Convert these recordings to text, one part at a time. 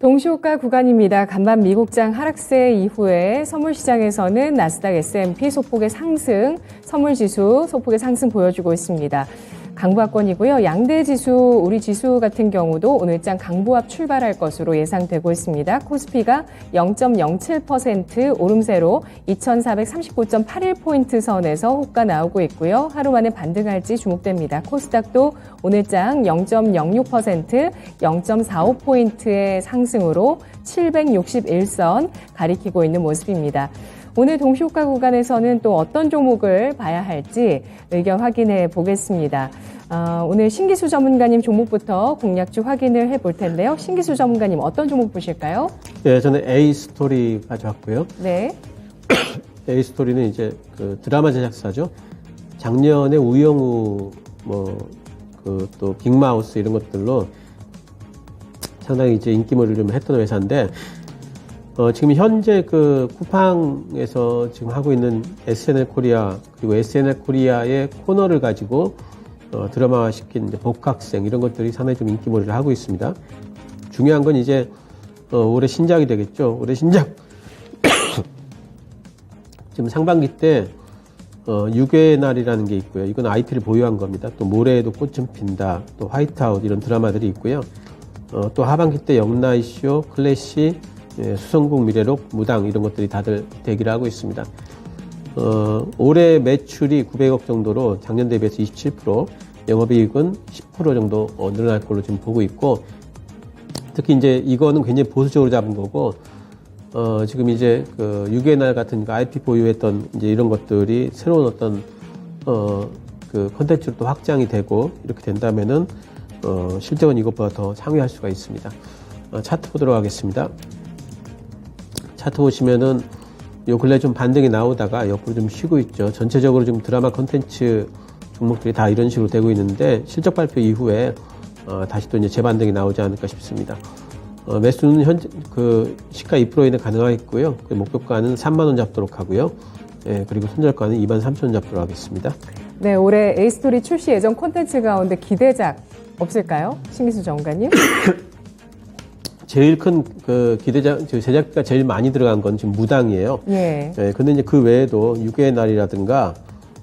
동시호가 구간입니다. 간밤 미국장 하락세 이후에 선물시장에서는 나스닥 S&P 소폭의 상승, 선물지수 소폭의 상승 보여주고 있습니다. 강보합권이고요. 양대지수, 우리 지수 같은 경우도 오늘장 강보합 출발할 것으로 예상되고 있습니다. 코스피가 0.07% 오름세로 2439.81포인트 선에서 호가 나오고 있고요. 하루 만에 반등할지 주목됩니다. 코스닥도 오늘장 0.06%, 0.45포인트의 상승으로 761선 가리키고 있는 모습입니다. 오늘 동시호가 구간에서는 또 어떤 종목을 봐야 할지 의견 확인해 보겠습니다. 오늘 신기수 전문가님 종목부터 공략주 확인을 해볼 텐데요. 신기수 전문가님 어떤 종목 보실까요? 네, 저는 A스토리 가져왔고요. 네. A스토리는 이제 그 드라마 제작사죠. 작년에 우영우, 또 빅마우스 이런 것들로 상당히 이제 인기몰이를 좀 했던 회사인데, 지금 현재 그 쿠팡에서 지금 하고 있는 SNL 코리아, 그리고 SNL 코리아의 코너를 가지고 드라마 시킨 이제 복학생 이런 것들이 상당히 좀 인기몰이를 하고 있습니다. 중요한 건 이제 올해 신작이 되겠죠. 올해 신작 지금 상반기 때 유괴의 날이라는 게 있고요. 이건 IP를 보유한 겁니다. 또 모래에도 꽃은 핀다, 또 화이트아웃 이런 드라마들이 있고요. 또 하반기 때 영나이쇼, 클래시, 수성국 미래록, 무당 이런 것들이 다들 대기를 하고 있습니다. 올해 매출이 900억 정도로 작년 대비해서 27%, 영업이익은 10% 정도 늘어날 걸로 지금 보고 있고, 특히 이제 이거는 굉장히 보수적으로 잡은 거고, 지금 이제 그 유괴의 날 같은 IP 보유했던 이제 이런 것들이 새로운 어떤 그 컨텐츠로 또 확장이 되고 이렇게 된다면은 실적은 이것보다 더 상회할 수가 있습니다. 차트 보도록 하겠습니다. 차트 보시면은 요 근래 좀 반등이 나오다가 옆으로 좀 쉬고 있죠. 전체적으로 지금 드라마 컨텐츠 종목들이 다 이런 식으로 되고 있는데 실적 발표 이후에 다시 또 이제 재반등이 나오지 않을까 싶습니다. 매수는 현재 그 시가 2% 이내 가능하겠고요. 그 목표가는 3만 원 잡도록 하고요. 예, 그리고 손절가는 2만 3천 원 잡도록 하겠습니다. 네, 올해 A스토리 출시 예정 콘텐츠 가운데 기대작 없을까요? 신기수 전문가님? 제일 큰 그 기대작, 제작비가 제일 많이 들어간 건 지금 무당이에요. 예. 예, 근데 이제 그 외에도 유괴의 날이라든가,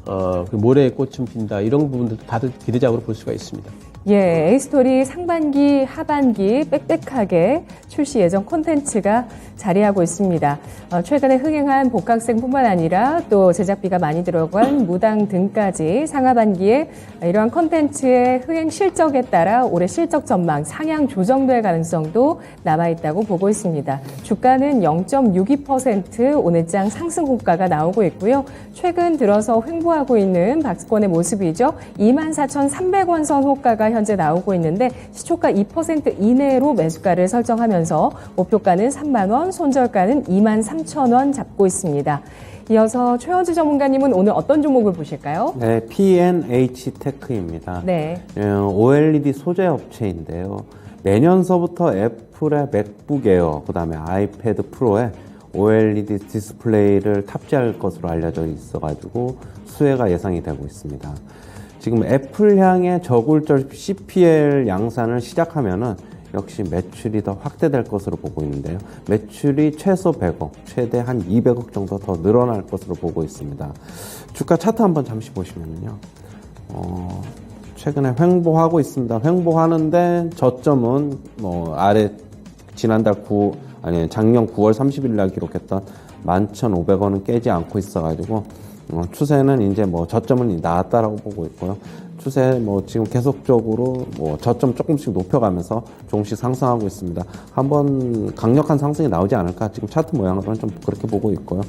그 모래의 꽃은 핀다, 이런 부분들도 다들 기대작으로 볼 수가 있습니다. 예, A스토리 상반기, 하반기 빽빽하게 출시 예정 콘텐츠가 자리하고 있습니다. 최근에 흥행한 복학생뿐만 아니라 또 제작비가 많이 들어간 무당 등까지 상하반기에 이러한 콘텐츠의 흥행 실적에 따라 올해 실적 전망 상향 조정될 가능성도 남아있다고 보고 있습니다. 주가는 0.62% 오늘장 상승 호가가 나오고 있고요. 최근 들어서 횡보하고 있는 박스권의 모습이죠. 24,300원 선 호가가 현재 나오고 있는데 시초가 2% 이내로 매수가를 설정하면서 목표가는 3만 원, 손절가는 2만 3천 원 잡고 있습니다. 이어서 최원주 전문가님은 오늘 어떤 종목을 보실까요? 네, P&H 테크입니다. 네. OLED 소재 업체인데요. 내년서부터 애플의 맥북 에어, 그 다음에 아이패드 프로에 OLED 디스플레이를 탑재할 것으로 알려져 있어가지고 수혜가 예상이 되고 있습니다. 지금 애플향의 저골절 CPL 양산을 시작하면은 역시 매출이 더 확대될 것으로 보고 있는데요. 매출이 최소 100억, 최대 한 200억 정도 더 늘어날 것으로 보고 있습니다. 주가 차트 한번 잠시 보시면요. 최근에 횡보하고 있습니다. 횡보하는데 저점은 아래 지난달 작년 9월 30일 날 기록했던 11,500원은 깨지 않고 있어가지고 추세는 이제 저점은 나왔다라고 보고 있고요. 추세 지금 계속적으로 저점 조금씩 높여가면서 조금씩 상승하고 있습니다. 한번 강력한 상승이 나오지 않을까 지금 차트 모양으로는 좀 그렇게 보고 있고요.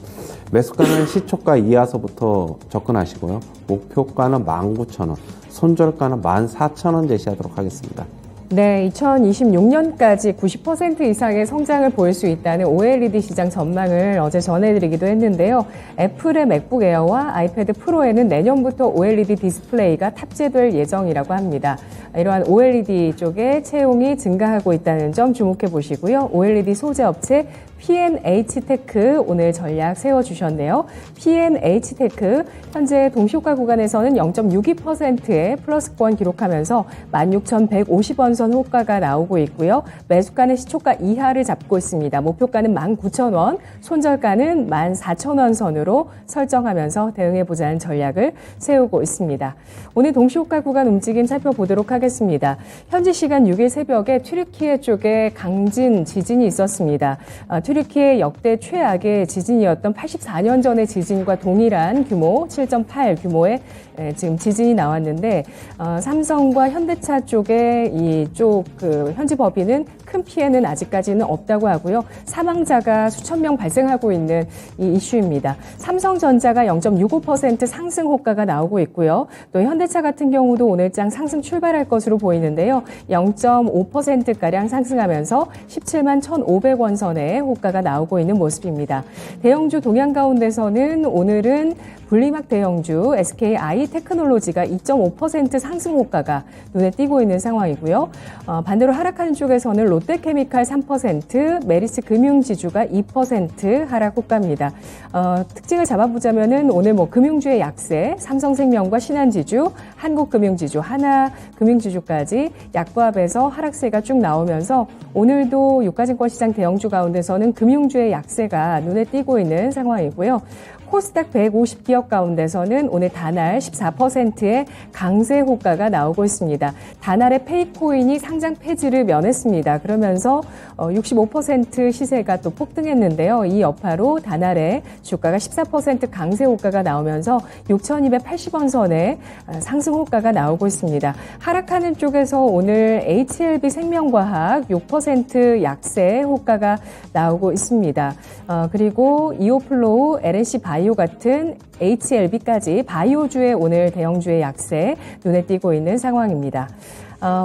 매수가는 시초가 이하서부터 접근하시고요. 목표가는 19,000원, 손절가는 14,000원 제시하도록 하겠습니다. 네, 2026년까지 90% 이상의 성장을 보일 수 있다는 OLED 시장 전망을 어제 전해드리기도 했는데요. 애플의 맥북 에어와 아이패드 프로에는 내년부터 OLED 디스플레이가 탑재될 예정이라고 합니다. 이러한 OLED 쪽에 채용이 증가하고 있다는 점 주목해 보시고요. OLED 소재 업체 P&H테크 오늘 전략 세워주셨네요. P&H테크 현재 동시효과 구간에서는 0.62%의 플러스권 기록하면서 16,150원 선 호가가 나오고 있고요. 매수가는 시초가 이하를 잡고 있습니다. 목표가는 19,000원, 손절가는 14,000원 선으로 설정하면서 대응해보자는 전략을 세우고 있습니다. 오늘 동시효과 구간 움직임 살펴보도록 하겠습니다. 현지 시간 6일 새벽에 튀르키예 쪽에 강진 지진이 있었습니다. 튀르키예 역대 최악의 지진이었던 84년 전의 지진과 동일한 규모 7.8 규모의 지금 지진이 나왔는데 삼성과 현대차 쪽에 이쪽 현지 법인은 큰 피해는 아직까지는 없다고 하고요. 사망자가 수천 명 발생하고 있는 이 이슈입니다. 삼성전자가 0.65% 상승 호가가 나오고 있고요. 또 현대차 같은 경우도 오늘장 상승 출발할 것으로 보이는데요. 0.5%가량 상승하면서 17만 1,500원 선의 호가가 나오고 있는 모습입니다. 대형주 동향 가운데서는 오늘은 분리막 대형주 SKI 테크놀로지가 2.5% 상승 호가가 눈에 띄고 있는 상황이고요. 반대로 하락하는 쪽에서는 롯데케미칼 3%, 메리츠 금융지주가 2% 하락 호가입니다. 특징을 잡아보자면은 오늘 금융주의 약세, 삼성생명과 신한지주, 한국금융지주, 하나금융지주까지 약보합에서 하락세가 쭉 나오면서 오늘도 유가증권 시장 대형주 가운데서는 금융주의 약세가 눈에 띄고 있는 상황이고요. 코스닥 150기업 가운데서는 오늘 다날 14%의 강세 호가가 나오고 있습니다. 다날의 페이코인이 상장 폐지를 면했습니다. 그러면서 65% 시세가 또 폭등했는데요. 이 여파로 다날의 주가가 14% 강세 호가가 나오면서 6,280원 선의 상승 호가가 나오고 있습니다. 하락하는 쪽에서 오늘 HLB 생명과학 6% 약세 호가가 나오고 있습니다. 그리고 이오플로우, LNC 바이오 같은 HLB까지 바이오주의 오늘 대형주의 약세 눈에 띄고 있는 상황입니다.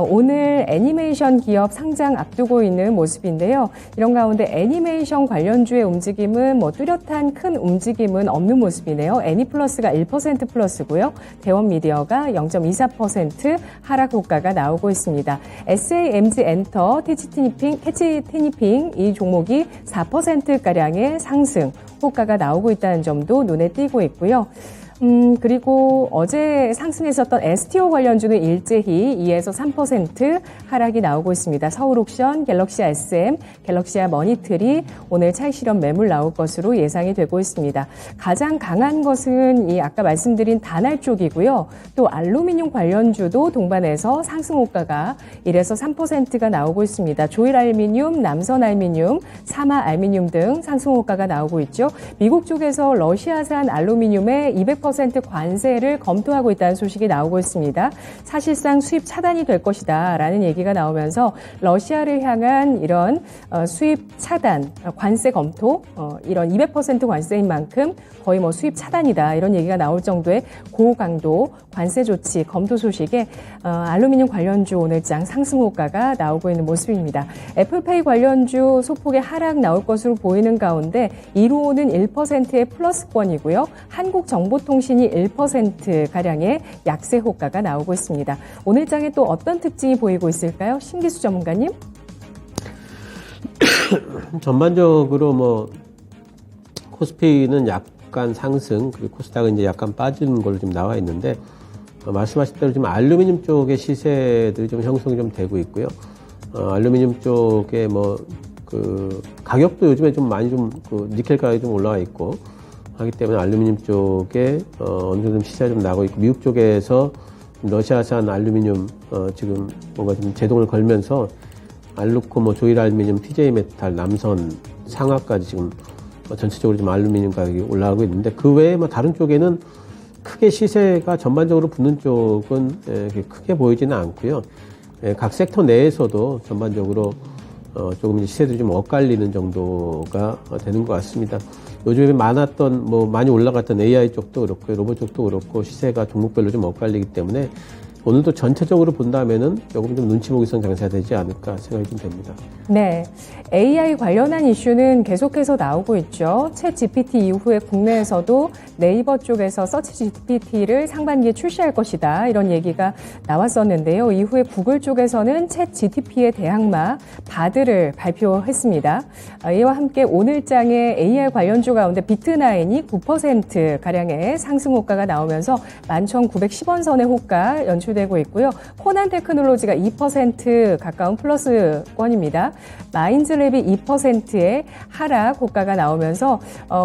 오늘 애니메이션 기업 상장 앞두고 있는 모습인데요. 이런 가운데 애니메이션 관련주의 움직임은 뚜렷한 큰 움직임은 없는 모습이네요. 애니플러스가 1% 플러스고요. 대원미디어가 0.24% 하락 호가가 나오고 있습니다. SAMG 엔터, 캐치티니핑 이 종목이 4%가량의 상승 호가가 나오고 있다는 점도 눈에 띄고 있고요. 그리고 어제 상승했었던 STO 관련주는 일제히 2에서 3% 하락이 나오고 있습니다. 서울옥션, 갤럭시아 SM, 갤럭시아 머니트리 오늘 차익 실현 매물 나올 것으로 예상이 되고 있습니다. 가장 강한 것은 이 아까 말씀드린 다날 쪽이고요. 또 알루미늄 관련주도 동반해서 상승 호가가 1에서 3%가 나오고 있습니다. 조일알미늄, 남선알미늄, 사마알미늄 등 상승 호가가 나오고 있죠. 미국 쪽에서 러시아산 알루미늄의 200% 관세를 검토하고 있다는 소식이 나오고 있습니다. 사실상 수입 차단이 될 것이다 라는 얘기가 나오면서 러시아를 향한 이런 수입 차단, 관세 검토, 이런 200% 관세인 만큼 거의 수입 차단이다 이런 얘기가 나올 정도의 고강도 관세 조치 검토 소식에 알루미늄 관련주 오늘장 상승 호가가 나오고 있는 모습입니다. 애플페이 관련주 소폭의 하락 나올 것으로 보이는 가운데 1호는 1%의 플러스권이고요. 한국정보통신이 1%가량의 약세 호가가 나오고 있습니다. 오늘장에 또 어떤 특징이 보이고 있을까요? 신기수 전문가님? 전반적으로 코스피는 약간 상승, 그리고 코스닥은 이제 약간 빠지는 걸로 좀 나와 있는데, 말씀하신 대로 지금 알루미늄 쪽의 시세들이 좀 형성이 좀 되고 있고요. 알루미늄 쪽에 가격도 요즘에 좀 많이 니켈 가격이 좀 올라와 있고, 하기 때문에 알루미늄 쪽에 어느 정도 시세가 좀 나고 있고, 미국 쪽에서 러시아산 알루미늄 지금 뭔가 좀 제동을 걸면서 알루코, 조일알미늄, TJ메탈, 남선, 상하까지 지금 전체적으로 좀 알루미늄 가격이 올라가고 있는데, 그 외에 다른 쪽에는 크게 시세가 전반적으로 붙는 쪽은 크게 보이지는 않고요. 각 섹터 내에서도 전반적으로 조금 시세들이 좀 엇갈리는 정도가 되는 것 같습니다. 요즘에 많이 올라갔던 AI 쪽도 그렇고 로봇 쪽도 그렇고 시세가 종목별로 좀 엇갈리기 때문에 오늘도 전체적으로 본다면은 조금 좀 눈치 보기성 장세가 되지 않을까 생각이 좀 됩니다. 네, AI 관련한 이슈는 계속해서 나오고 있죠. 챗 GPT 이후에 국내에서도 네이버 쪽에서 서치 GPT를 상반기에 출시할 것이다, 이런 얘기가 나왔었는데요. 이후에 구글 쪽에서는 챗 GTP의 대항마 바드를 발표했습니다. 이와 함께 오늘장의 AI 관련주 가운데 비트나인이 9%가량의 상승 호가가 나오면서 11,910원 선의 호가 연출되고 있고요. 코난 테크놀로지가 2% 가까운 플러스권입니다. 마인즈랩이 2%의 하락 호가가 나오면서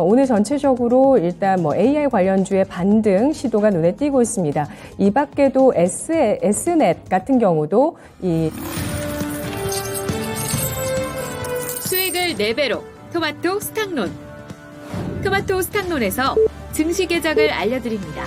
오늘 전체적으로 일단 뭐 AI 관련주의 반등 시도가 눈에 띄고 있습니다. 이 밖에도 S넷 같은 경우도 수익을 4배로 토마토 스탁론. 토마토 스탁론에서 증시 계작을 알려드립니다.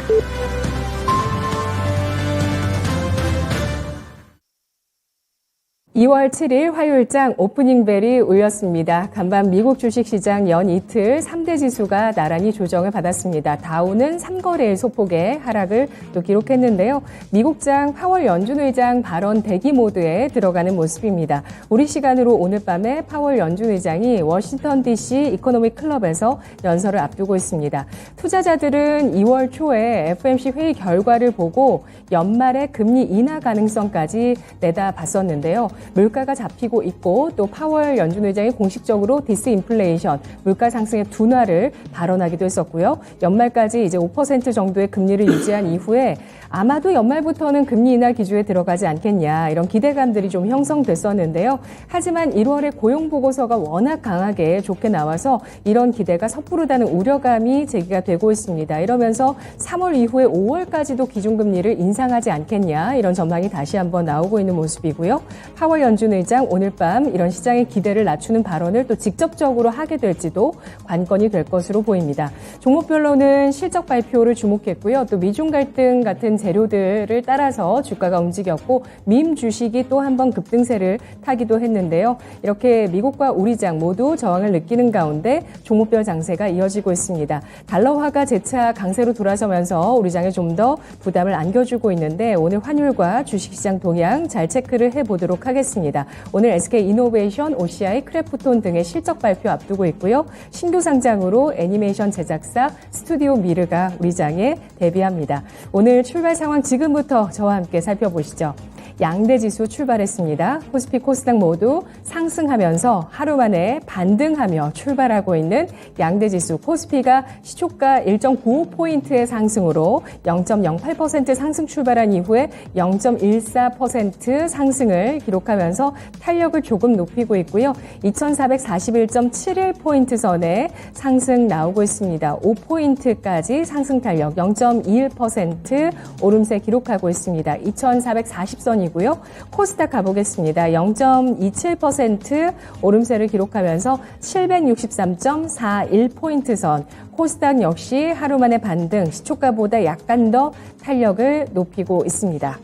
2월 7일 화요일장 오프닝벨이 울렸습니다. 간밤 미국 주식시장 연 이틀 3대 지수가 나란히 조정을 받았습니다. 다우는 3거래일 소폭의 하락을 또 기록했는데요. 미국장 파월 연준 의장 발언 대기 모드에 들어가는 모습입니다. 우리 시간으로 오늘 밤에 파월 연준 의장이 워싱턴 DC 이코노믹 클럽에서 연설을 앞두고 있습니다. 투자자들은 2월 초에 FOMC 회의 결과를 보고 연말에 금리 인하 가능성까지 내다봤었는데요. 물가가 잡히고 있고 또 파월 연준 의장이 공식적으로 디스인플레이션, 물가 상승의 둔화를 발언하기도 했었고요. 연말까지 이제 5% 정도의 금리를 유지한 이후에 아마도 연말부터는 금리 인하 기조에 들어가지 않겠냐, 이런 기대감들이 좀 형성됐었는데요. 하지만 1월에 고용 보고서가 워낙 강하게 좋게 나와서 이런 기대가 섣부르다는 우려감이 제기가 되고 있습니다. 이러면서 3월 이후에 5월까지도 기준금리를 인상하지 않겠냐, 이런 전망이 다시 한번 나오고 있는 모습이고요. 파월 연준 의장 오늘 밤 이런 시장의 기대를 낮추는 발언을 또 직접적으로 하게 될지도 관건이 될 것으로 보입니다. 종목별로는 실적 발표를 주목했고요. 또 미중 갈등 같은 재료들을 따라서 주가가 움직였고 밈 주식이 또 한 번 급등세를 타기도 했는데요. 이렇게 미국과 우리장 모두 저항을 느끼는 가운데 종목별 장세가 이어지고 있습니다. 달러화가 재차 강세로 돌아서면서 우리장에 좀 더 부담을 안겨주고 있는데 오늘 환율과 주식시장 동향 잘 체크를 해보도록 하겠습니다. 오늘 SK이노베이션, OCI, 크래프톤 등의 실적 발표 앞두고 있고요. 신규 상장으로 애니메이션 제작사 스튜디오 미르가 우리장에 데뷔합니다. 오늘 출발 상황 지금부터 저와 함께 살펴보시죠. 양대 지수 출발했습니다. 코스피, 코스닥 모두 상승하면서 하루 만에 반등하며 출발하고 있는 양대 지수. 코스피가 시초가 1.95포인트의 상승으로 0.08% 상승 출발한 이후에 0.14% 상승을 기록하면서 탄력을 조금 높이고 있고요. 2441.71포인트 선에 상승 나오고 있습니다. 5포인트까지 상승 탄력 0.21% 오름세 기록하고 있습니다. 2440선이 이고요. 코스닥 가보겠습니다. 0.27% 오름세를 기록하면서 763.41포인트 선. 코스닥 역시 하루 만에 반등, 시초가보다 약간 더 탄력을 높이고 있습니다.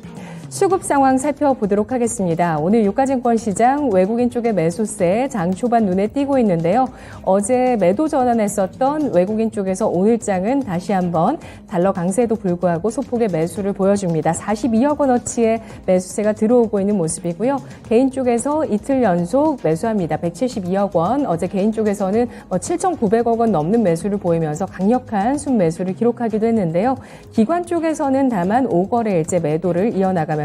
수급 상황 살펴보도록 하겠습니다. 오늘 유가증권 시장 외국인 쪽의 매수세 장 초반 눈에 띄고 있는데요. 어제 매도 전환했었던 외국인 쪽에서 오늘장은 다시 한번 달러 강세에도 불구하고 소폭의 매수를 보여줍니다. 42억 원어치의 매수세가 들어오고 있는 모습이고요. 개인 쪽에서 이틀 연속 매수합니다. 172억 원. 어제 개인 쪽에서는 7,900억 원 넘는 매수를 보이면서 강력한 순매수를 기록하기도 했는데요. 기관 쪽에서는 다만 5거래일째 매도를 이어나가면서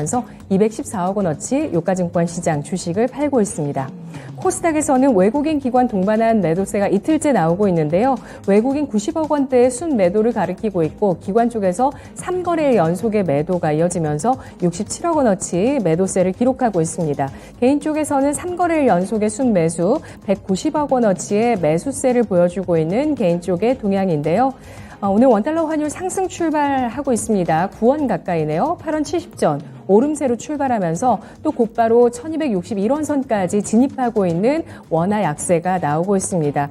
214억 원어치 유가증권 시장 주식을 팔고 있습니다. 코스닥에서는 외국인 기관 동반한 매도세가 이틀째 나오고 있는데요. 외국인 90억 원대의 순매도를 가리키고 있고 기관 쪽에서 3거래일 연속의 매도가 이어지면서 67억 원어치 매도세를 기록하고 있습니다. 개인 쪽에서는 3거래일 연속의 순매수 190억 원어치의 매수세를 보여주고 있는 개인 쪽의 동향인데요. 오늘 원달러 환율 상승 출발하고 있습니다. 9원 가까이네요. 8원 70전. 오름세로 출발하면서 또 곧바로 1261원 선까지 진입하고 있는 원화 약세가 나오고 있습니다.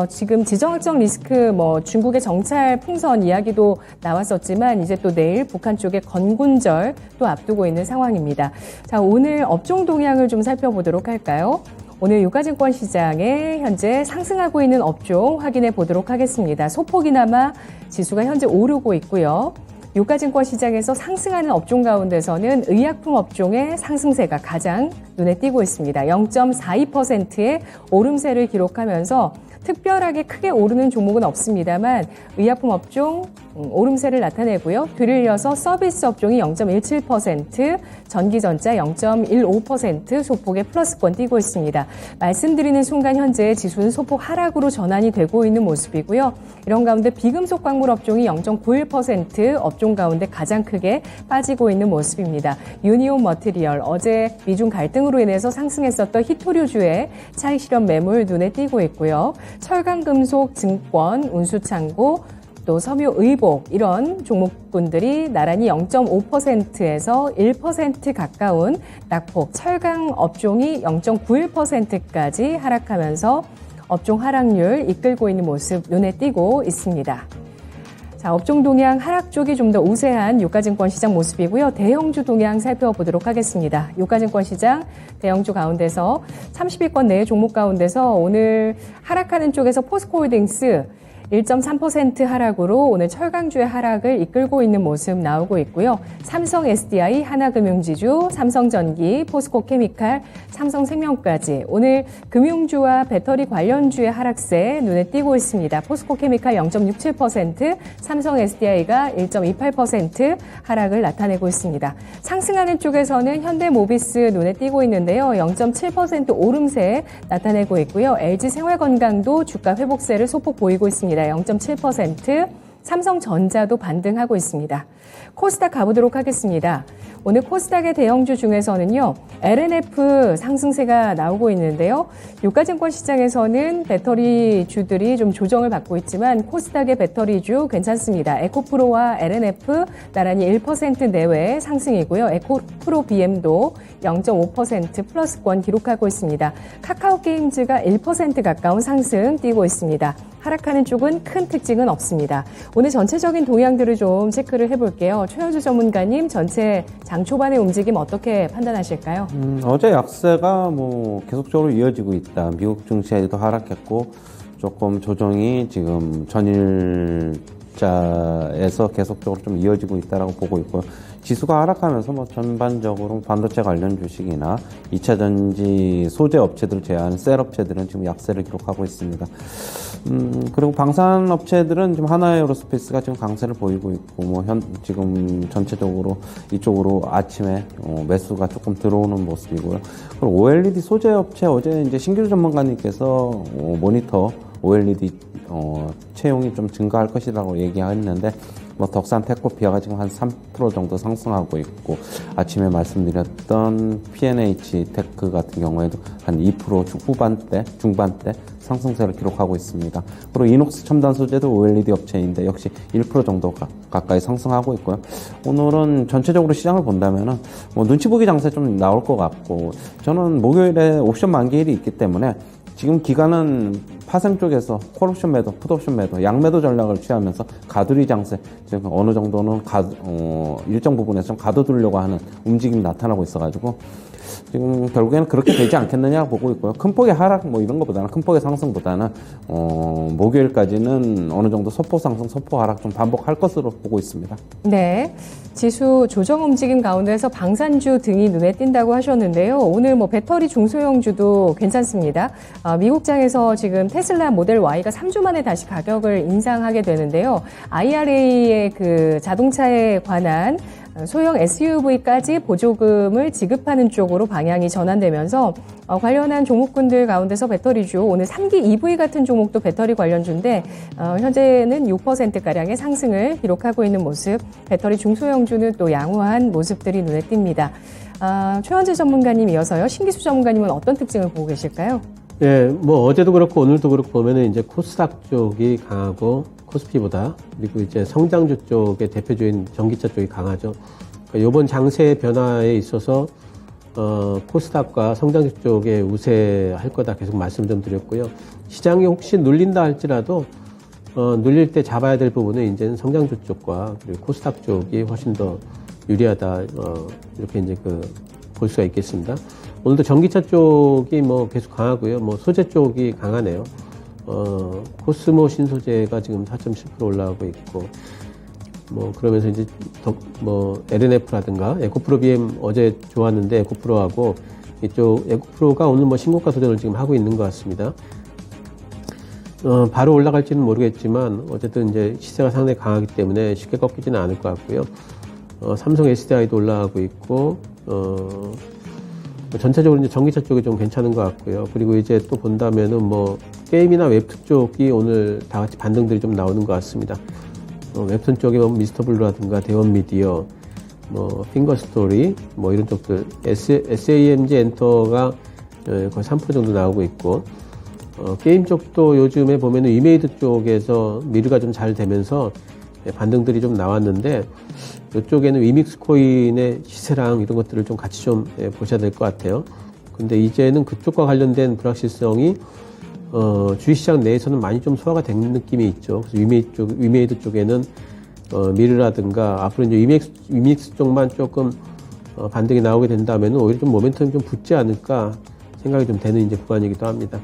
지금 지정학적 리스크 중국의 정찰 풍선 이야기도 나왔었지만 이제 또 내일 북한 쪽의 건군절 또 앞두고 있는 상황입니다. 자, 오늘 업종 동향을 좀 살펴보도록 할까요? 오늘 유가증권 시장에 현재 상승하고 있는 업종 확인해 보도록 하겠습니다. 소폭이나마 지수가 현재 오르고 있고요. 유가증권 시장에서 상승하는 업종 가운데서는 의약품 업종의 상승세가 가장 눈에 띄고 있습니다. 0.42%의 오름세를 기록하면서 특별하게 크게 오르는 종목은 없습니다만 의약품 업종 오름세를 나타내고요. 뒤를 이어서 서비스 업종이 0.17%, 전기전자 0.15% 소폭의 플러스권 띄고 있습니다. 말씀드리는 순간 현재 지수는 소폭 하락으로 전환이 되고 있는 모습이고요. 이런 가운데 비금속 광물 업종이 0.91% 업종 가운데 가장 크게 빠지고 있는 모습입니다. 유니온 머티리얼, 어제 미중 갈등으로 인해서 상승했었던 히토류주의 차익 실현 매물 눈에 띄고 있고요. 철강금속, 증권, 운수창고, 또 섬유의복 이런 종목군들이 나란히 0.5%에서 1% 가까운 낙폭, 철강 업종이 0.91%까지 하락하면서 업종 하락률 이끌고 있는 모습 눈에 띄고 있습니다. 자, 업종 동향 하락 쪽이 좀 더 우세한 유가증권 시장 모습이고요. 대형주 동향 살펴보도록 하겠습니다. 유가증권 시장 대형주 가운데서 30위권 내의 종목 가운데서 오늘 하락하는 쪽에서 포스코홀딩스 1.3% 하락으로 오늘 철강주의 하락을 이끌고 있는 모습 나오고 있고요. 삼성 SDI, 하나금융지주, 삼성전기, 포스코케미칼, 삼성생명까지 오늘 금융주와 배터리 관련주의 하락세 눈에 띄고 있습니다. 포스코케미칼 0.67%, 삼성 SDI가 1.28% 하락을 나타내고 있습니다. 상승하는 쪽에서는 현대모비스 눈에 띄고 있는데요. 0.7% 오름세 나타내고 있고요. LG생활건강도 주가 회복세를 소폭 보이고 있습니다. 0.7%, 삼성전자도 반등하고 있습니다. 코스닥 가보도록 하겠습니다. 오늘 코스닥의 대형주 중에서는요, LNF 상승세가 나오고 있는데요. 유가증권 시장에서는 배터리주들이 좀 조정을 받고 있지만 코스닥의 배터리주 괜찮습니다. 에코프로와 LNF 나란히 1% 내외 상승이고요. 에코프로 BM도 0.5% 플러스권 기록하고 있습니다. 카카오게임즈가 1% 가까운 상승 띄고 있습니다. 하락하는 쪽은 큰 특징은 없습니다. 오늘 전체적인 동향들을 좀 체크를 해볼게요. 최현주 전문가님, 전체 장 초반의 움직임 어떻게 판단하실까요? 어제 약세가 계속적으로 이어지고 있다. 미국 증시에도 하락했고 조금 조정이 지금 전일자에서 계속적으로 좀 이어지고 있다라고 보고 있고요. 지수가 하락하면서 전반적으로 반도체 관련 주식이나 2차 전지 소재 업체들을 제외하는 셀 업체들은 지금 약세를 기록하고 있습니다. 그리고 방산 업체들은 지금 하나에어로스페이스가 지금 강세를 보이고 있고, 지금 전체적으로 이쪽으로 아침에 매수가 조금 들어오는 모습이고요. 그리고 OLED 소재 업체 어제 이제 신규 전문가님께서 모니터 OLED 채용이 좀 증가할 것이라고 얘기했는데, 덕산 테코피아가 지금 한 3% 정도 상승하고 있고, 아침에 말씀드렸던 P&H 테크 같은 경우에도 한 2% 중반대 상승세를 기록하고 있습니다. 그리고 이녹스 첨단 소재도 OLED 업체인데 역시 1% 정도 가까이 상승하고 있고요. 오늘은 전체적으로 시장을 본다면은 눈치 보기 장세 좀 나올 것 같고, 저는 목요일에 옵션 만기일이 있기 때문에 지금 기간은 파생 쪽에서 콜옵션 매도, 풋옵션 매도, 양매도 전략을 취하면서 가두리 장세, 지금 어느 정도는 일정 부분에서 좀 가둬두려고 하는 움직임이 나타나고 있어가지고 지금 결국에는 그렇게 되지 않겠느냐 보고 있고요. 큰 폭의 하락 이런 것보다는, 큰 폭의 상승보다는 목요일까지는 어느 정도 소폭 상승, 소폭 하락 좀 반복할 것으로 보고 있습니다. 네. 지수 조정 움직임 가운데서 방산주 등이 눈에 띈다고 하셨는데요. 오늘 배터리 중소형주도 괜찮습니다. 미국장에서 지금 테슬라 모델 Y가 3주 만에 다시 가격을 인상하게 되는데요. IRA의 그 자동차에 관한 소형 SUV까지 보조금을 지급하는 쪽으로 방향이 전환되면서 관련한 종목군들 가운데서 배터리주, 오늘 3기 EV 같은 종목도 배터리 관련주인데 현재는 6%가량의 상승을 기록하고 있는 모습, 배터리 중소형주는 또 양호한 모습들이 눈에 띕니다. 최현재 전문가님 이어서요. 신기수 전문가님은 어떤 특징을 보고 계실까요? 예, 어제도 그렇고 오늘도 그렇고 보면은 이제 코스닥 쪽이 강하고 코스피보다, 그리고 이제 성장주 쪽의 대표주인 전기차 쪽이 강하죠. 그러니까 이번 장세 변화에 있어서 코스닥과 성장주 쪽에 우세할 거다 계속 말씀 좀 드렸고요. 시장이 혹시 눌린다 할지라도 눌릴 때 잡아야 될 부분은 이제는 성장주 쪽과 그리고 코스닥 쪽이 훨씬 더 유리하다, 이렇게 이제 볼 수가 있겠습니다. 오늘도 전기차 쪽이 계속 강하고요. 소재 쪽이 강하네요. 코스모 신소재가 지금 4.7% 올라가고 있고, 뭐 그러면서 이제 LNF라든가 에코프로 BM 어제 좋았는데 에코프로하고 이쪽 에코프로가 오늘 뭐 신고가 도전을 지금 하고 있는 것 같습니다. 바로 올라갈지는 모르겠지만 어쨌든 이제 시세가 상당히 강하기 때문에 쉽게 꺾이지는 않을 것 같고요. 삼성 SDI도 올라가고 있고 전체적으로 이제 전기차 쪽이 좀 괜찮은 것 같고요. 그리고 이제 또 본다면은 뭐 게임이나 웹툰 쪽이 오늘 다 같이 반등들이 좀 나오는 것 같습니다. 웹툰 쪽에 보면 미스터블루라든가 대원미디어, 뭐 핑거스토리, 뭐 이런 쪽들, SAMG 엔터가 거의 3% 정도 나오고 있고, 게임 쪽도 요즘에 보면은 위메이드 쪽에서 미르가 좀 잘 되면서 반등들이 좀 나왔는데, 이쪽에는 위믹스 코인의 시세랑 이런 것들을 좀 같이 좀 보셔야 될 것 같아요. 근데 이제는 그쪽과 관련된 불확실성이 주식시장 내에서는 많이 좀 소화가 된 느낌이 있죠. 그래서 위메이드 쪽에는 미르라든가 앞으로 이제 위믹스 쪽만 조금 반등이 나오게 된다면 오히려 좀 모멘텀이 좀 붙지 않을까 생각이 좀 되는 이제 구간이기도 합니다.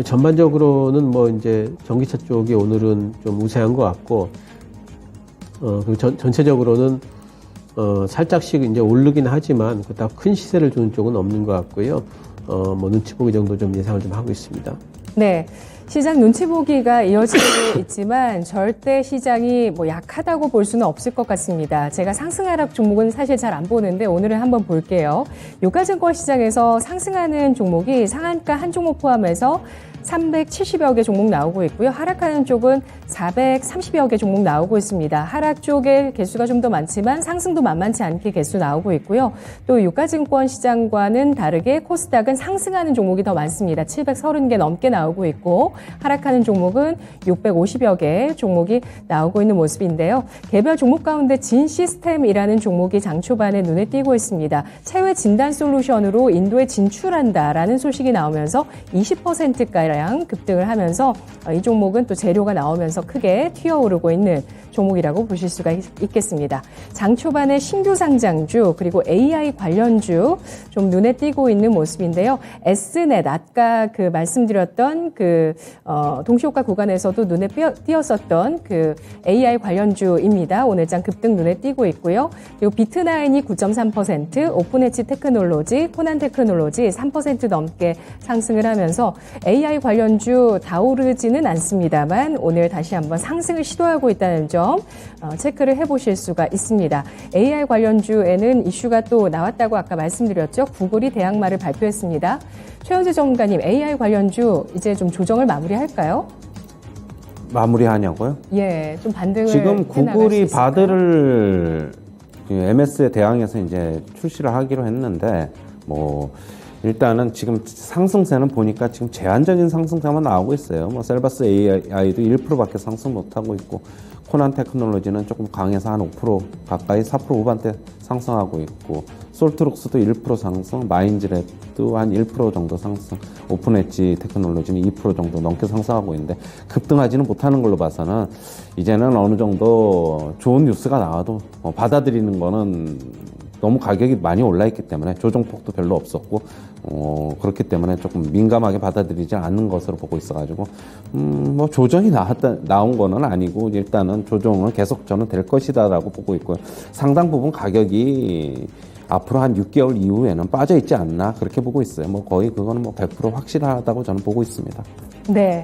전반적으로는 뭐 이제 전기차 쪽이 오늘은 좀 우세한 것 같고, 그리고 전체적으로는 살짝씩 이제 오르긴 하지만 그렇다고 큰 시세를 주는 쪽은 없는 것 같고요. 뭐 눈치 보기 정도 좀 예상을 좀 하고 있습니다. 네. 시장 눈치 보기가 이어지고 있지만 절대 시장이 뭐 약하다고 볼 수는 없을 것 같습니다. 제가 상승하락 종목은 사실 잘 안 보는데 오늘은 한번 볼게요. 유가증권 시장에서 상승하는 종목이 상한가 한 종목 포함해서 370여 개 종목 나오고 있고요. 하락하는 쪽은 430여 개 종목 나오고 있습니다. 하락 쪽에 개수가 좀 더 많지만 상승도 만만치 않게 개수 나오고 있고요. 또 유가증권 시장과는 다르게 코스닥은 상승하는 종목이 더 많습니다. 730개 넘게 나오고 있고 하락하는 종목은 650여 개 종목이 나오고 있는 모습인데요. 개별 종목 가운데 진시스템이라는 종목이 장 초반에 눈에 띄고 있습니다. 체외 진단 솔루션으로 인도에 진출한다라는 소식이 나오면서 20%가량 급등을 하면서 이 종목은 또 재료가 나오면서 크게 튀어오르고 있는 종목이라고 보실 수가 있겠습니다. 장 초반에 신규 상장주 그리고 AI 관련주 좀 눈에 띄고 있는 모습인데요. Snet 아까 그 말씀드렸던 그 동시호가 구간에서도 눈에 띄었었던 그 AI 관련주입니다. 오늘장 급등 눈에 띄고 있고요. 그리고 비트나인이 9.3%, 오픈엣지 테크놀로지, 코난 테크놀로지 3% 넘게 상승을 하면서 AI 관련주 다 오르지는 않습니다만 오늘 다시 한번 상승을 시도하고 있다는 점 체크를 해보실 수가 있습니다. AI 관련주에는 이슈가 또 나왔다고 아까 말씀드렸죠. 구글이 대항마를 발표했습니다. 최현재 전문가님, AI 관련주 이제 좀 조정을 마무리할까요? 마무리하냐고요? 예, 좀 반등을 지금 구글이 바드를 MS에 대항해서 이제 출시를 하기로 했는데 뭐 일단은 지금 상승세는 보니까 지금 제한적인 상승세만 나오고 있어요. 뭐 셀바스 AI도 1%밖에 상승 못하고 있고 코난 테크놀로지는 조금 강해서 한 5% 가까이 4% 후반대 상승하고 있고 솔트룩스도 1% 상승, 마인즈랩도 한 1% 정도 상승, 오픈엣지 테크놀로지는 2% 정도 넘게 상승하고 있는데 급등하지는 못하는 걸로 봐서는 이제는 어느 정도 좋은 뉴스가 나와도 받아들이는 거는 너무 가격이 많이 올라있기 때문에 조정폭도 별로 없었고 그렇기 때문에 조금 민감하게 받아들이지 않는 것으로 보고 있어가지고 뭐 조정이 나온 거는 아니고 일단은 조정은 계속 저는 될 것이다라고 보고 있고요. 상당 부분 가격이 앞으로 한 6개월 이후에는 빠져 있지 않나 그렇게 보고 있어요. 뭐 거의 그거는 뭐 100% 확실하다고 저는 보고 있습니다. 네.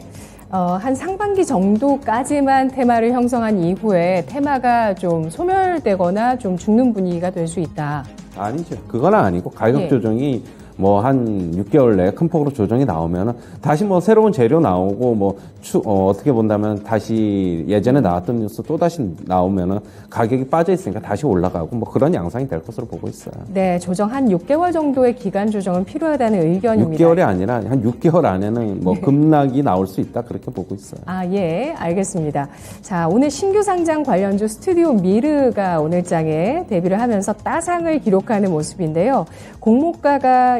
한 상반기 정도까지만 테마를 형성한 이후에 테마가 좀 소멸되거나 좀 죽는 분위기가 될 수 있다. 아니죠. 그건 아니고 가격 조정이 뭐 한 6개월 내에 큰 폭으로 조정이 나오면은 다시 뭐 새로운 재료 나오고 뭐 어떻게 본다면 다시 예전에 나왔던 뉴스 또 다시 나오면은 가격이 빠져 있으니까 다시 올라가고 뭐 그런 양상이 될 것으로 보고 있어요. 네, 조정 한 6개월 정도의 기간 조정은 필요하다는 의견입니다. 6개월이 아니라 한 6개월 안에는 뭐 급락이 나올 수 있다 그렇게 보고 있어요. 아, 예, 알겠습니다. 자, 오늘 신규 상장 관련주 스튜디오 미르가 오늘장에 데뷔를 하면서 따상을 기록하는 모습인데요.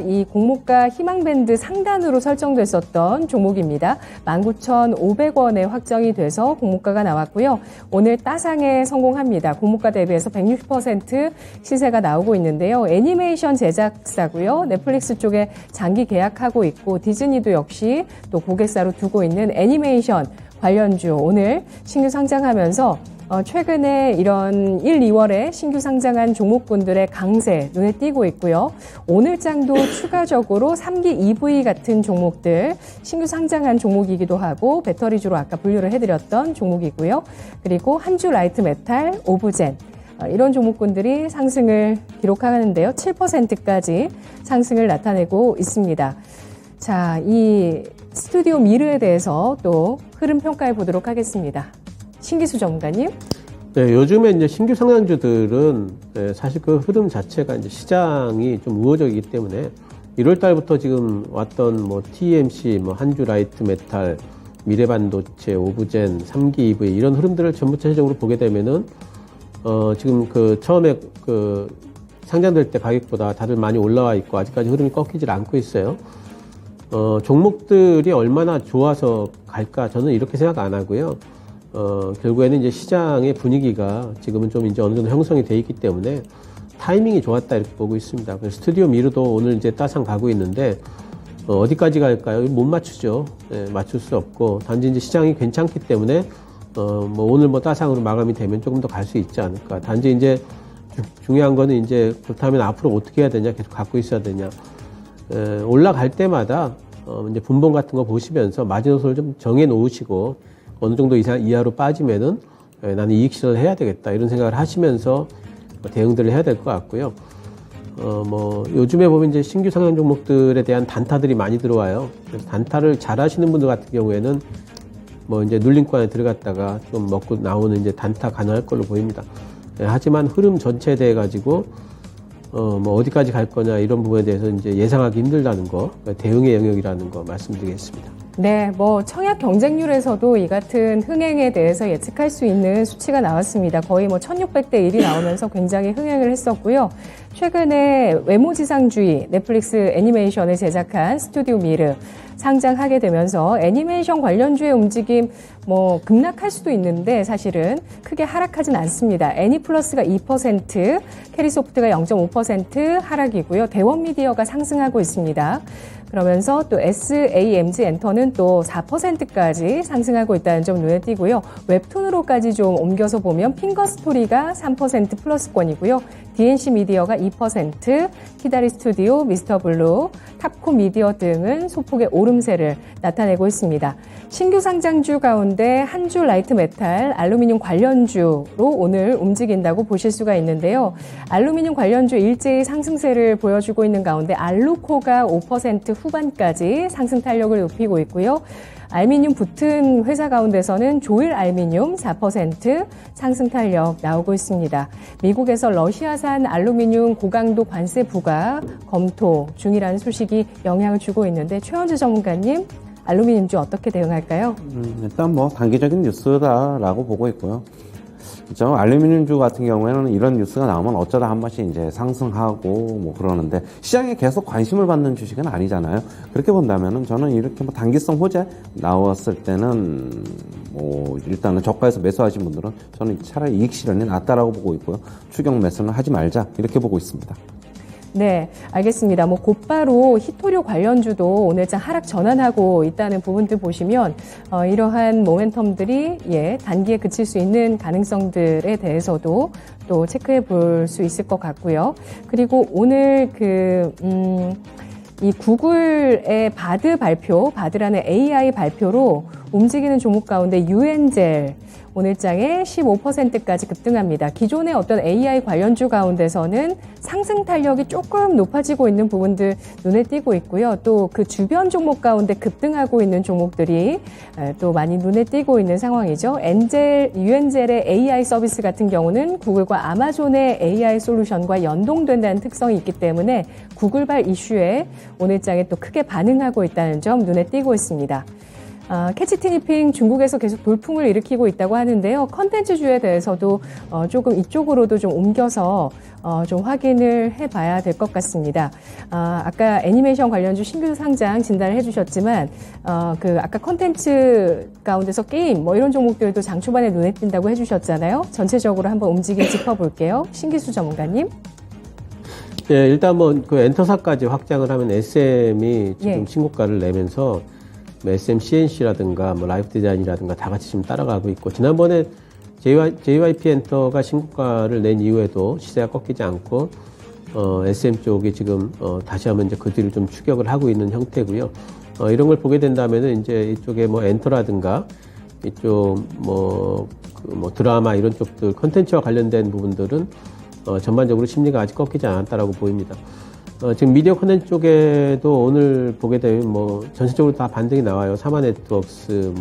이 공모가 희망밴드 상단으로 설정됐었던 종목입니다. 19,500원에 확정이 돼서 공모가가 나왔고요. 오늘 따상에 성공합니다. 공모가 대비해서 160% 시세가 나오고 있는데요. 애니메이션 제작사고요. 넷플릭스 쪽에 장기 계약하고 있고 디즈니도 역시 또 고객사로 두고 있는 애니메이션 관련주 오늘 신규 상장하면서 최근에 이런 1, 2월에 신규 상장한 종목군들의 강세 눈에 띄고 있고요. 오늘장도 추가적으로 3기 EV 같은 종목들, 신규 상장한 종목이기도 하고 배터리주로 아까 분류를 해드렸던 종목이고요. 그리고 한주 라이트 메탈, 오브젠, 이런 종목군들이 상승을 기록하는데요. 7%까지 상승을 나타내고 있습니다. 자, 이 스튜디오 미르에 대해서 또 흐름 평가해 보도록 하겠습니다. 신기수 전문가님. 네, 요즘에 이제 신규 상장주들은 사실 그 흐름 자체가 이제 시장이 좀 우호적이기 때문에 1월 달부터 지금 왔던 뭐 TMC, 뭐 한주 라이트 메탈, 미래반도체, 오브젠, 3기 EV 이런 흐름들을 전체적으로 보게 되면은 지금 그 처음에 그 상장될 때 가격보다 다들 많이 올라와 있고 아직까지 흐름이 꺾이질 않고 있어요. 종목들이 얼마나 좋아서 갈까 저는 이렇게 생각 안 하고요. 결국에는 이제 시장의 분위기가 지금은 좀 이제 어느 정도 형성이 돼 있기 때문에 타이밍이 좋았다 이렇게 보고 있습니다. 스튜디오 미르도 오늘 이제 따상 가고 있는데 어디까지 갈까요? 못 맞추죠. 네, 맞출 수 없고 단지 이제 시장이 괜찮기 때문에 뭐 오늘 뭐 따상으로 마감이 되면 조금 더 갈 수 있지 않을까. 단지 이제 중요한 거는 이제 그렇다면 앞으로 어떻게 해야 되냐, 계속 갖고 있어야 되냐. 올라갈 때마다 이제 분봉 같은 거 보시면서 마지노선을 좀 정해 놓으시고 어느 정도 이하로 빠지면은 나는 이익 실현을 해야 되겠다 이런 생각을 하시면서 대응들을 해야 될 것 같고요. 뭐 요즘에 보면 이제 신규 상장 종목들에 대한 단타들이 많이 들어와요. 그래서 단타를 잘 하시는 분들 같은 경우에는 뭐 이제 눌림권에 들어갔다가 좀 먹고 나오는 이제 단타 가능할 걸로 보입니다. 하지만 흐름 전체에 대해 가지고 뭐 어디까지 갈 거냐 이런 부분에 대해서 이제 예상하기 힘들다는 거, 대응의 영역이라는 거 말씀드리겠습니다. 네, 뭐 청약 경쟁률에서도 이 같은 흥행에 대해서 예측할 수 있는 수치가 나왔습니다. 거의 뭐 1600대 1이 나오면서 굉장히 흥행을 했었고요. 최근에 외모지상주의 넷플릭스 애니메이션을 제작한 스튜디오 미르 상장하게 되면서 애니메이션 관련주의 움직임 뭐 급락할 수도 있는데 사실은 크게 하락하진 않습니다. 애니플러스가 2%, 캐리소프트가 0.5% 하락이고요. 대원미디어가 상승하고 있습니다. 그러면서 또 SAMG 엔터는 또 4%까지 상승하고 있다는 점 눈에 띄고요. 웹툰으로까지 좀 옮겨서 보면 핑거스토리가 3% 플러스권이고요. DNC 미디어가 2%, 키다리 스튜디오, 미스터블루, 탑코 미디어 등은 소폭의 오름세를 나타내고 있습니다. 신규 상장주 가운데 한주 라이트 메탈, 알루미늄 관련주로 오늘 움직인다고 보실 수가 있는데요. 알루미늄 관련주 일제히 상승세를 보여주고 있는 가운데 알루코가 5% 후반까지 상승 탄력을 높이고 있고요. 알미늄 붙은 회사 가운데서는 조일 알미늄 4% 상승 탄력 나오고 있습니다. 미국에서 러시아산 알루미늄 고강도 관세 부과 검토 중이라는 소식이 영향을 주고 있는데 최원주 전문가님, 알루미늄주 어떻게 대응할까요? 일단 뭐 단기적인 뉴스다라고 보고 있고요. 그렇죠? 알루미늄주 같은 경우에는 이런 뉴스가 나오면 어쩌다 한 번씩 이제 상승하고 뭐 그러는데 시장에 계속 관심을 받는 주식은 아니잖아요. 그렇게 본다면은 저는 이렇게 뭐 단기성 호재 나왔을 때는 뭐 일단은 저가에서 매수하신 분들은 저는 차라리 이익 실현이 낫다라고 보고 있고요. 추격 매수는 하지 말자 이렇게 보고 있습니다. 네, 알겠습니다. 뭐 곧바로 히토류 관련주도 오늘장 하락 전환하고 있다는 부분들 보시면 이러한 모멘텀들이 단기에 그칠 수 있는 가능성들에 대해서도 또 체크해 볼 수 있을 것 같고요. 그리고 오늘 이 구글의 바드라는 AI 발표로 움직이는 종목 가운데 유엔젤 오늘장에 15%까지 급등합니다. 기존의 어떤 AI 관련주 가운데서는 상승 탄력이 조금 높아지고 있는 부분들 눈에 띄고 있고요. 또 그 주변 종목 가운데 급등하고 있는 종목들이 또 많이 눈에 띄고 있는 상황이죠. 유엔젤의 AI 서비스 같은 경우는 구글과 아마존의 AI 솔루션과 연동된다는 특성이 있기 때문에 구글발 이슈에 오늘장에 또 크게 반응하고 있다는 점 눈에 띄고 있습니다. 캐치티니핑 중국에서 계속 돌풍을 일으키고 있다고 하는데요. 컨텐츠주에 대해서도 조금 이쪽으로도 좀 옮겨서 좀 확인을 해봐야 될 것 같습니다. 아까 애니메이션 관련주 신규 상장 진단을 해주셨지만 아까 컨텐츠 가운데서 게임 뭐 이런 종목들도 장 초반에 눈에 띈다고 해주셨잖아요. 전체적으로 한번 움직임 짚어볼게요. 신기수 전문가님. 예, 일단 뭐 그 엔터사까지 확장을 하면 SM이 지금 신고가를 내면서 SM CNC라든가 뭐 라이프 디자인이라든가 다 같이 지금 따라가고 있고 지난번에 JYP 엔터가 신고가를 낸 이후에도 시세가 꺾이지 않고 SM 쪽이 지금 다시 한번 이제 그 뒤를 좀 추격을 하고 있는 형태고요. 이런 걸 보게 된다면은 이제 이쪽에 뭐 엔터라든가 이쪽 드라마 이런 쪽들 컨텐츠와 관련된 부분들은 전반적으로 심리가 아직 꺾이지 않았다라고 보입니다. 지금 미디어 컨텐츠 쪽에도 오늘 보게 되면 전체적으로 다 반등이 나와요. 사마 네트워크스,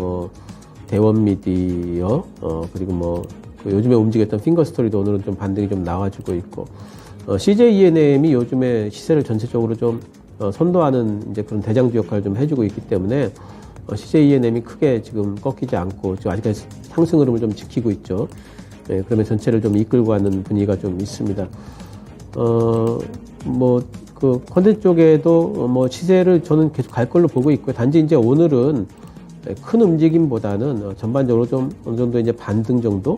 대원 미디어, 그리고 그 요즘에 움직였던 핑거 스토리도 오늘은 좀 반등이 좀 나와주고 있고, CJ ENM이 요즘에 시세를 전체적으로 좀 선도하는 이제 그런 대장주 역할을 좀 해주고 있기 때문에 CJ ENM이 크게 지금 꺾이지 않고 지금 아직까지 상승 흐름을 좀 지키고 있죠. 예, 그러면 전체를 좀 이끌고 가는 분위기가 좀 있습니다. 그 컨텐츠 쪽에도 시세를 저는 계속 갈 걸로 보고 있고요. 단지 이제 오늘은 큰 움직임보다는 전반적으로 좀 어느 정도 이제 반등 정도,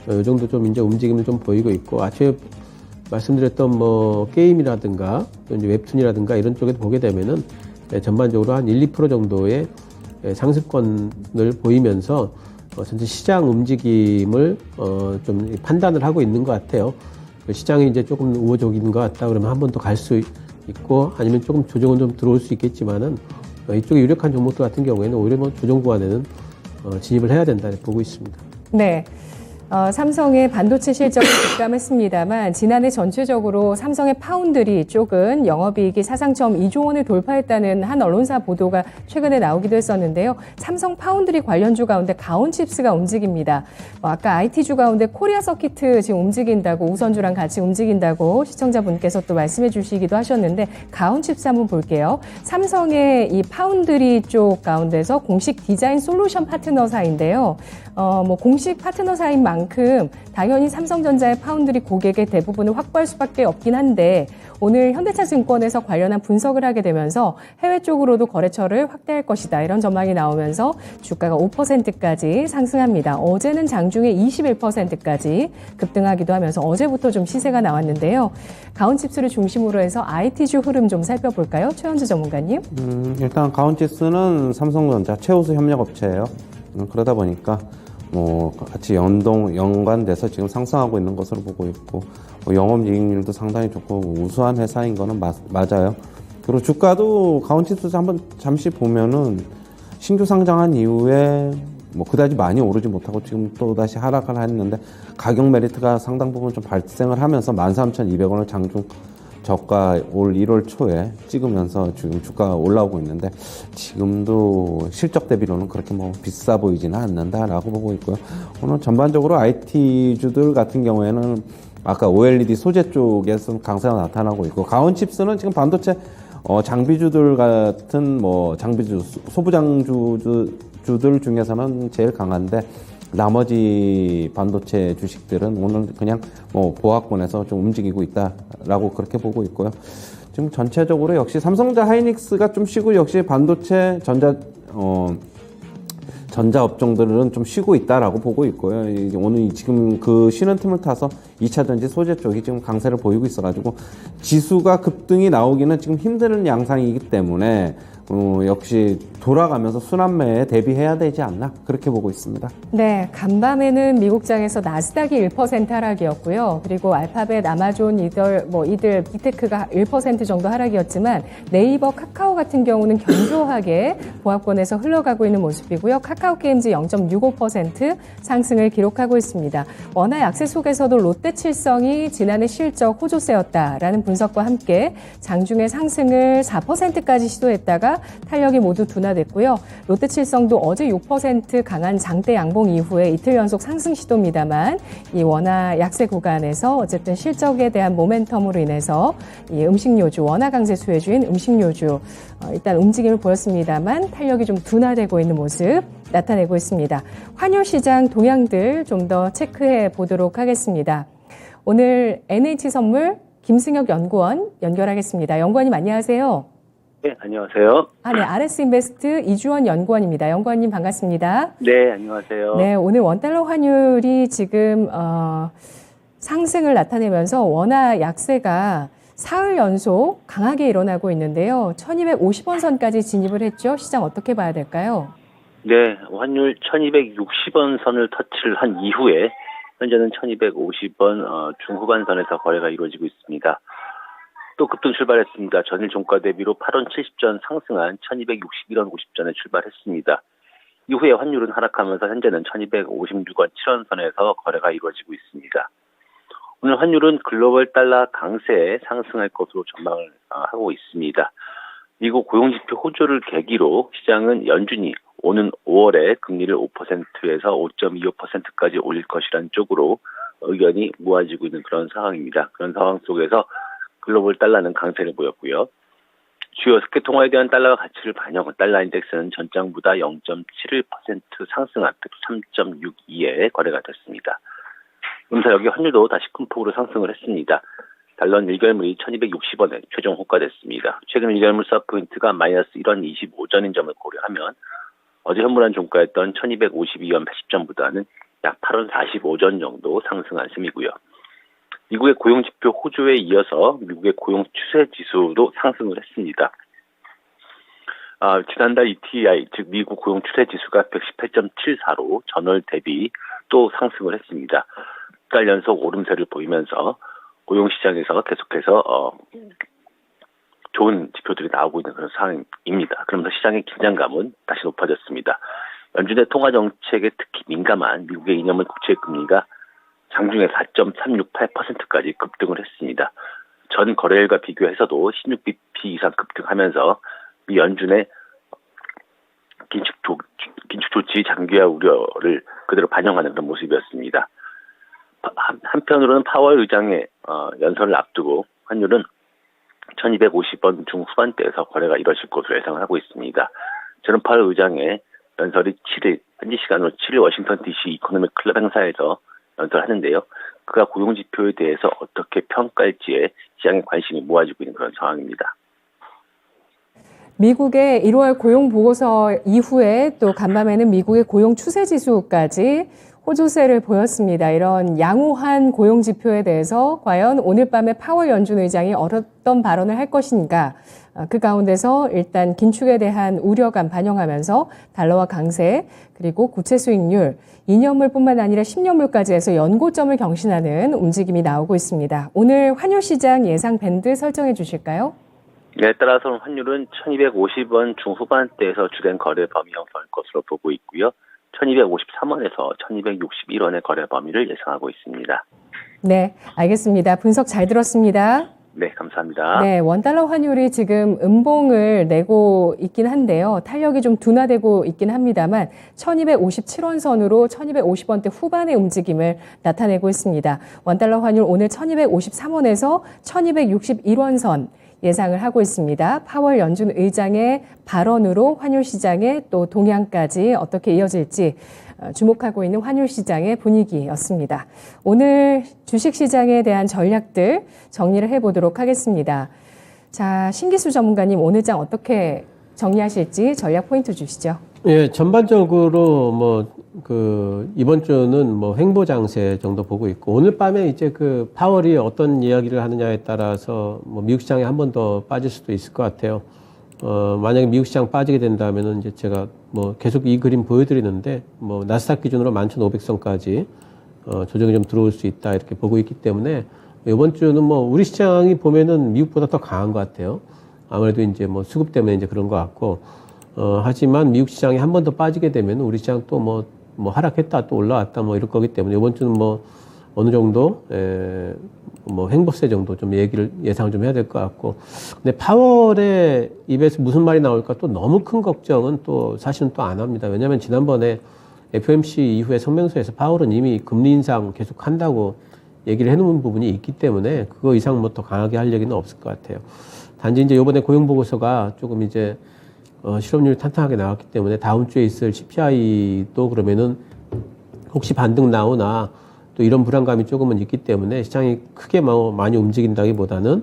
이 정도 좀 이제 움직임을 좀 보이고 있고, 아침에 말씀드렸던 게임이라든가 또 이제 웹툰이라든가 이런 쪽에 보게 되면은 전반적으로 한 1~2% 정도의 상승권을 보이면서 전체 시장 움직임을 좀 판단을 하고 있는 것 같아요. 시장이 이제 조금 우호적인 것 같다 그러면 한 번 더 갈 수 있고, 아니면 조금 조정은 좀 들어올 수 있겠지만은 이쪽에 유력한 종목들 같은 경우에는 오히려 조정 구간에는 진입을 해야 된다 보고 있습니다. 네. 삼성의 반도체 실적이 급감했습니다만 지난해 전체적으로 삼성의 파운드리 쪽은 영업이익이 사상 처음 2조 원을 돌파했다는 한 언론사 보도가 최근에 나오기도 했었는데요. 삼성 파운드리 관련주 가운데 가온칩스가 움직입니다. 아까 IT주 가운데 코리아 서키트 지금 움직인다고, 우선주랑 같이 움직인다고 시청자분께서 또 말씀해 주시기도 하셨는데, 가온칩스 한번 볼게요. 삼성의 이 파운드리 쪽 가운데서 공식 디자인 솔루션 파트너사인데요. 공식 파트너사인 만큼 당연히 삼성전자의 파운드리 고객의 대부분을 확보할 수밖에 없긴 한데, 오늘 현대차증권에서 관련한 분석을 하게 되면서 해외 쪽으로도 거래처를 확대할 것이다, 이런 전망이 나오면서 주가가 5%까지 상승합니다. 어제는 장중에 21%까지 급등하기도 하면서 어제부터 좀 시세가 나왔는데요. 가온칩스를 중심으로 해서 IT주 흐름 좀 살펴볼까요? 최현주 전문가님. 일단 가온칩스는 삼성전자 최우수 협력업체예요. 그러다 보니까 같이 연관돼서 지금 상승하고 있는 것으로 보고 있고, 영업이익률도 상당히 좋고 우수한 회사인 거는 맞아요. 그리고 주가도 가온칩스 한번 잠시 보면은 신규 상장한 이후에 그다지 많이 오르지 못하고 지금 또 다시 하락을 했는데, 가격 메리트가 상당 부분 좀 발생을 하면서 13,200원을 장중 저가 올 1월 초에 찍으면서 지금 주가가 올라오고 있는데, 지금도 실적 대비로는 그렇게 비싸 보이지는 않는다라고 보고 있고요. 오늘 전반적으로 IT주들 같은 경우에는 아까 OLED 소재 쪽에서 강세가 나타나고 있고, 가온칩스는 지금 반도체 장비주들 같은 장비주 소부장주들 중에서는 제일 강한데, 나머지 반도체 주식들은 오늘 그냥 보합권에서 좀 움직이고 있다라고 그렇게 보고 있고요. 지금 전체적으로 역시 삼성전자 하이닉스가 좀 쉬고, 역시 반도체 전자 업종들은 좀 쉬고 있다라고 보고 있고요. 오늘 지금 그 쉬는 틈을 타서 2차 전지 소재 쪽이 지금 강세를 보이고 있어가지고, 지수가 급등이 나오기는 지금 힘든 양상이기 때문에 역시 돌아가면서 순환매에 대비해야 되지 않나, 그렇게 보고 있습니다. 네, 간밤에는 미국장에서 나스닥이 1% 하락이었고요. 그리고 알파벳, 아마존, 이들 빅테크가 1% 정도 하락이었지만, 네이버, 카카오 같은 경우는 견조하게 보합권에서 흘러가고 있는 모습이고요. 카카오 게임즈 0.65% 상승을 기록하고 있습니다. 원화 약세 속에서도 롯데칠성이 지난해 실적 호조세였다라는 분석과 함께 장중에 상승을 4%까지 시도했다가 탄력이 모두 둔화됐고요. 롯데칠성도 어제 6% 강한 장대 양봉 이후에 이틀 연속 상승 시도입니다만, 이 원화 약세 구간에서 어쨌든 실적에 대한 모멘텀으로 인해서 이 음식료주, 원화 강세 수혜주인 음식료주 일단 움직임을 보였습니다만 탄력이 좀 둔화되고 있는 모습 나타내고 있습니다. 환율 시장 동향들 좀 더 체크해 보도록 하겠습니다. 오늘 NH선물 김승혁 연구원 연결하겠습니다. 연구원님 안녕하세요. 네, 안녕하세요. 네, RS인베스트 이주원 연구원입니다. 연구원님 반갑습니다. 네, 안녕하세요. 네, 오늘 원달러 환율이 지금 상승을 나타내면서 원화 약세가 사흘 연속 강하게 일어나고 있는데요. 1250원 선까지 진입을 했죠. 시장 어떻게 봐야 될까요? 네, 환율 1260원 선을 터치를 한 이후에 현재는 1250원 중후반선에서 거래가 이루어지고 있습니다. 또 급등 출발했습니다. 전일 종가 대비로 8원 70전 상승한 1261원 50전에 출발했습니다. 이후에 환율은 하락하면서 현재는 1256원 7원 선에서 거래가 이루어지고 있습니다. 오늘 환율은 글로벌 달러 강세에 상승할 것으로 전망을 하고 있습니다. 미국 고용지표 호조를 계기로 시장은 연준이 오는 5월에 금리를 5%에서 5.25%까지 올릴 것이라는 쪽으로 의견이 모아지고 있는 그런 상황입니다. 그런 상황 속에서 글로벌 달러는 강세를 보였고요. 주요 스케통화에 대한 달러 가치를 반영한 달러 인덱스는 전장보다 0.71% 상승한 103.62에 거래가 됐습니다. 음사 여기 환율도 다시 큰 폭으로 상승을 했습니다. 달러는 일결물이 1260원에 최종 호가됐습니다. 최근 일결물 스왑포인트가 마이너스 1원 25전인 점을 고려하면 어제 현물한 종가였던 1252원 80전보다는 약 8원 45전 정도 상승한 셈이고요. 미국의 고용지표 호조에 이어서 미국의 고용 추세지수도 상승을 했습니다. 지난달 ETI, 즉 미국 고용 추세지수가 118.74로 전월 대비 또 상승을 했습니다. 달 연속 오름세를 보이면서 고용시장에서 계속해서 좋은 지표들이 나오고 있는 그런 상황입니다. 그러면서 시장의 긴장감은 다시 높아졌습니다. 연준의 통화정책에 특히 민감한 미국의 2년물 국채금리가 장중에 4.368%까지 급등을 했습니다. 전 거래일과 비교해서도 16bp 이상 급등하면서 미 연준의 긴축 조치 장기화 우려를 그대로 반영하는 그런 모습이었습니다. 한편으로는 파월 의장의 연설을 앞두고 환율은 1250원 중후반대에서 거래가 이뤄질 것으로 예상을 하고 있습니다. 저는 파월 의장의 연설이 7일, 현지 시간으로 7일 워싱턴 DC 이코노믹 클럽 행사에서 연설하는데요. 그가 고용지표에 대해서 어떻게 평가할지에 시장의 관심이 모아지고 있는 그런 상황입니다. 미국의 1월 고용 보고서 이후에 또 간밤에는 미국의 고용 추세 지수까지 호조세를 보였습니다. 이런 양호한 고용 지표에 대해서 과연 오늘 밤에 파월 연준 의장이 어떤 발언을 할 것인가? 그 가운데서 일단 긴축에 대한 우려감 반영하면서 달러화 강세, 그리고 구체 수익률, 2년물뿐만 아니라 10년물까지 해서 연고점을 경신하는 움직임이 나오고 있습니다. 오늘 환율 시장 예상 밴드 설정해 주실까요? 네, 따라서 환율은 1250원 중후반대에서 주된 거래 범위 형성할 것으로 보고 있고요. 1253원에서 1261원의 거래 범위를 예상하고 있습니다. 네, 알겠습니다. 분석 잘 들었습니다. 네, 감사합니다. 네, 원달러 환율이 지금 음봉을 내고 있긴 한데요. 탄력이 좀 둔화되고 있긴 합니다만 1257원 선으로 1250원대 후반의 움직임을 나타내고 있습니다. 원달러 환율 오늘 1253원에서 1261원 선 예상을 하고 있습니다. 파월 연준 의장의 발언으로 환율 시장의 또 동향까지 어떻게 이어질지 주목하고 있는 환율 시장의 분위기였습니다. 오늘 주식시장에 대한 전략들 정리를 해보도록 하겠습니다. 자, 신기수 전문가님 오늘 장 어떻게 정리하실지 전략 포인트 주시죠. 예, 전반적으로 이번 주는 횡보 장세 정도 보고 있고, 오늘 밤에 이제 파월이 어떤 이야기를 하느냐에 따라서 미국 시장에 한 번 더 빠질 수도 있을 것 같아요. 만약에 미국 시장 빠지게 된다면은 이제 제가 계속 이 그림 보여드리는데, 나스닥 기준으로 11,500선까지, 조정이 좀 들어올 수 있다 이렇게 보고 있기 때문에, 이번 주는 우리 시장이 보면은 미국보다 더 강한 것 같아요. 아무래도 이제 수급 때문에 이제 그런 것 같고, 하지만 미국 시장이 한 번 더 빠지게 되면 우리 시장 또 하락했다 또 올라왔다 이럴 거기 때문에 이번 주는 어느 정도 횡보세 정도 좀 예상을 좀 해야 될 것 같고, 근데 파월의 입에서 무슨 말이 나올까 또 너무 큰 걱정은 또 사실은 또 안 합니다. 왜냐하면 지난번에 FOMC 이후에 성명서에서 파월은 이미 금리 인상 계속 한다고 얘기를 해놓은 부분이 있기 때문에 그거 이상 더 강하게 할 얘기는 없을 것 같아요. 단지 이제 이번에 고용 보고서가 조금 이제 실업률이 탄탄하게 나왔기 때문에 다음 주에 있을 CPI도 그러면은 혹시 반등 나오나 또 이런 불안감이 조금은 있기 때문에 시장이 크게 많이 움직인다기보다는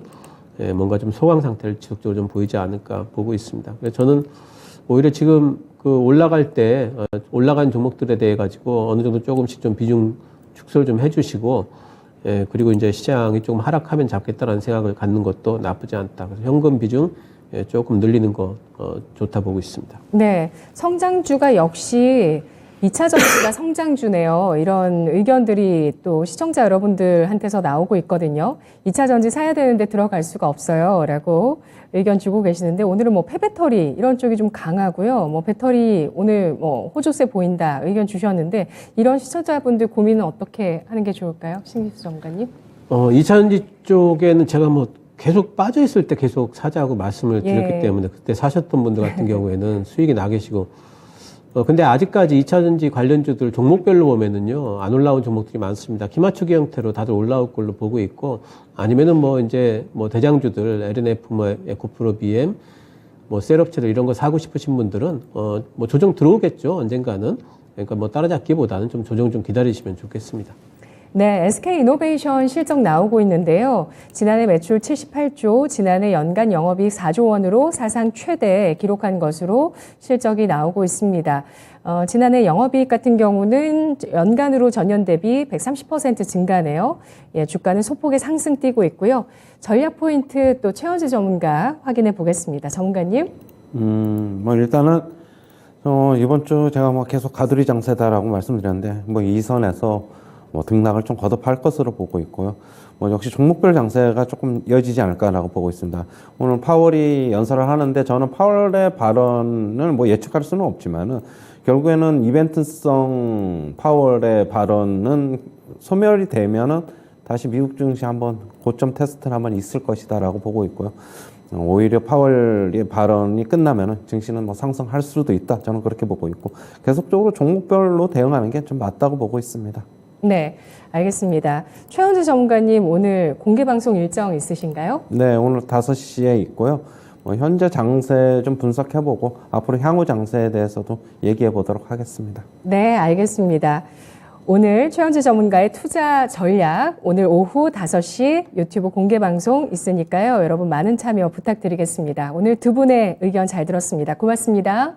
뭔가 좀 소강 상태를 지속적으로 좀 보이지 않을까 보고 있습니다. 그래서 저는 오히려 지금 올라갈 때 올라간 종목들에 대해 가지고 어느 정도 조금씩 좀 비중 축소를 좀 해주시고, 그리고 이제 시장이 조금 하락하면 잡겠다라는 생각을 갖는 것도 나쁘지 않다. 그래서 현금 비중 조금 늘리는 거 좋다 보고 있습니다. 네, 성장주가 역시 2차 전지가 성장주네요. 이런 의견들이 또 시청자 여러분들한테서 나오고 있거든요. 2차 전지 사야 되는데 들어갈 수가 없어요. 라고 의견 주고 계시는데 오늘은 뭐 폐배터리 이런 쪽이 좀 강하고요. 뭐 배터리 오늘 뭐 호조세 보인다 의견 주셨는데 이런 시청자분들 고민은 어떻게 하는 게 좋을까요? 신기수 전문가님. 2차 전지 쪽에는 제가 뭐 계속 빠져 있을 때 계속 사자고 말씀을 드렸기 때문에 그때 사셨던 분들 같은 경우에는 수익이 나 계시고 근데 아직까지 2차 전지 관련주들 종목별로 보면은요, 안 올라온 종목들이 많습니다. 기마추기 형태로 다들 올라올 걸로 보고 있고, 아니면은 뭐 이제 뭐 대장주들, LNF, 뭐 에코프로 BM, 뭐 셀업체들 이런 거 사고 싶으신 분들은, 뭐 조정 들어오겠죠, 언젠가는. 그러니까 뭐 따라잡기보다는 좀 조정 좀 기다리시면 좋겠습니다. 네, SK이노베이션 실적 나오고 있는데요. 지난해 매출 78조, 지난해 연간 영업이익 4조 원으로 사상 최대 기록한 것으로 실적이 나오고 있습니다. 지난해 영업이익 같은 경우는 연간으로 전년 대비 130% 증가네요. 예, 주가는 소폭의 상승 띄고 있고요. 전략 포인트 또 최원재 전문가 확인해 보겠습니다. 전문가님. 뭐 일단은 이번 주 제가 뭐 계속 가두리 장세다라고 말씀드렸는데 뭐 이 선에서 뭐 등락을 좀 거듭할 것으로 보고 있고요. 뭐 역시 종목별 장세가 조금 이어지지 않을까라고 보고 있습니다. 오늘 파월이 연설을 하는데 저는 파월의 발언을 뭐 예측할 수는 없지만은 결국에는 이벤트성 파월의 발언은 소멸이 되면은 다시 미국 증시 한번 고점 테스트는 한번 있을 것이다라고 보고 있고요. 오히려 파월의 발언이 끝나면은 증시는 뭐 상승할 수도 있다. 저는 그렇게 보고 있고 계속적으로 종목별로 대응하는 게 좀 맞다고 보고 있습니다. 네, 알겠습니다. 최원재 전문가님 오늘 공개 방송 일정 있으신가요? 네, 오늘 5시에 있고요. 현재 장세 좀 분석해보고 앞으로 향후 장세에 대해서도 얘기해보도록 하겠습니다. 네, 알겠습니다. 오늘 최원재 전문가의 투자 전략 오늘 오후 5시 유튜브 공개 방송 있으니까요. 여러분 많은 참여 부탁드리겠습니다. 오늘 두 분의 의견 잘 들었습니다. 고맙습니다.